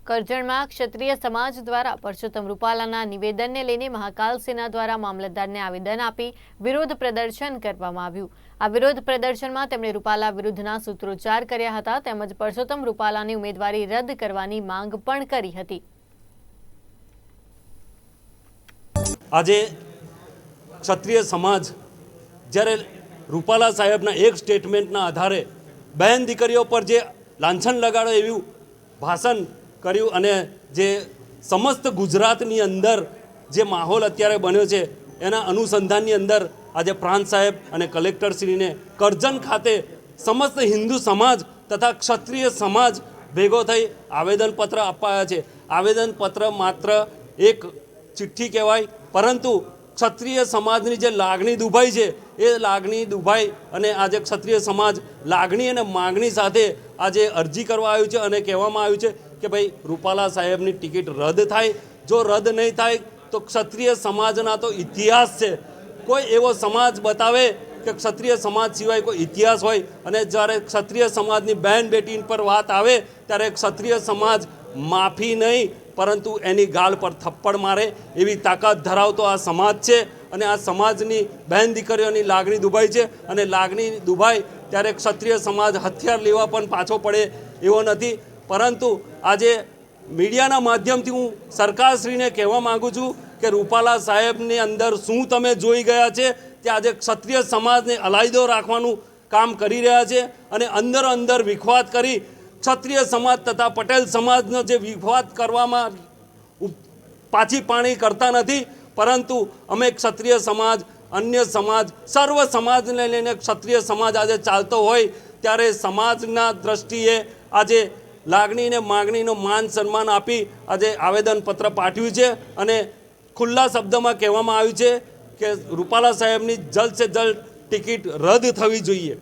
કરજણમાં ક્ષત્રિય સમાજ દ્વારા પરસોત્તમ રૂપાલાના નિવેદનને લઈને મહાકાલ સેના દ્વારા મામલતદારને આવેદન આપી વિરોધ પ્રદર્શન કરવામાં આવ્યું। આ વિરોધ પ્રદર્શનમાં તેમણે રૂપાલા વિરુદ્ધના સૂત્રોચ્ચાર કર્યા હતા તેમજ પરસોત્તમ રૂપાલાની ઉમેદવારી રદ કરવાની માંગ પણ કરી હતી। આજે ક્ષત્રિય સમાજ જ્યારે રૂપાલા સાહેબના એક સ્ટેટમેન્ટના આધારે બહેન દીકરીઓ પર જે લાંછન લગાડો એવું ભાષણ કર્યું અને જે સમસ્ત ગુજરાતની અંદર જે માહોલ અત્યારે બન્યો છે એના અનુસંધાનની અંદર આજે પ્રાંત સાહેબ અને કલેક્ટરશ્રીને કરજણ ખાતે સમસ્ત હિન્દુ સમાજ તથા ક્ષત્રિય સમાજ ભેગો થઈ આવેદનપત્ર અપાયા છે। આવેદનપત્ર માત્ર એક ચિઠ્ઠી કહેવાય, પરંતુ ક્ષત્રિય સમાજની જે લાગણી દુભાઈ છે એ લાગણી દુભાઈ અને આજે ક્ષત્રિય સમાજ લાગણી અને માગણી સાથે આજે અરજી કરવા આવ્યું છે અને કહેવામાં આવ્યું છે કે ભાઈ રૂપાલા સાહેબની ટિકિટ રદ થાય। જો રદ નહીં થાય તો ક્ષત્રિય સમાજના તો ઇતિહાસ છે, કોઈ એવો સમાજ બતાવે કે ક્ષત્રિય સમાજ સિવાય કોઈ ઇતિહાસ હોય અને જ્યારે ક્ષત્રિય સમાજની બહેન બેટી પર વાત આવે ત્યારે ક્ષત્રિય સમાજ માફી નહીં પરંતુ એની ગાળ પર થપ્પડ મારે એવી તાકાત ધરાવતો આ સમાજ છે અને આ સમાજની બહેન દીકરીઓની લાગણી દુભાઈ છે અને લાગણી દુભાઈ ત્યારે ક્ષત્રિય સમાજ હથિયાર લેવા પણ પાછો પડે એવો નથી। પરંતુ આજે મીડિયાના માધ્યમથી હું સરકારશ્રીને કહેવા માગું છું કે રૂપાલા સાહેબની અંદર શું તમે જોઈ ગયા છે કે આજે ક્ષત્રિય સમાજને અલાયદો રાખવાનું કામ કરી રહ્યા છે અને અંદર વિખવાદ કરી ક્ષત્રિય સમાજ તથા પટેલ સમાજનો જે વિવાદ કરવામાં પાછી પાણી કરતા નથી, પરંતુ અમે ક્ષત્રિય સમાજ અન્ય સમાજ સર્વ સમાજને લઈને ક્ષત્રિય સમાજ આજે ચાલતો હોય ત્યારે સમાજના દ્રષ્ટિએ આજે લાગણીને માગણીનો માન સન્માન આપી આજે આવેદનપત્ર પાઠવ્યું છે અને ખુલ્લા શબ્દમાં કહેવામાં આવ્યું છે કે રૂપાલા સાહેબની જલ્દ સે જલ્દ ટિકિટ રદ થવી જોઈએ।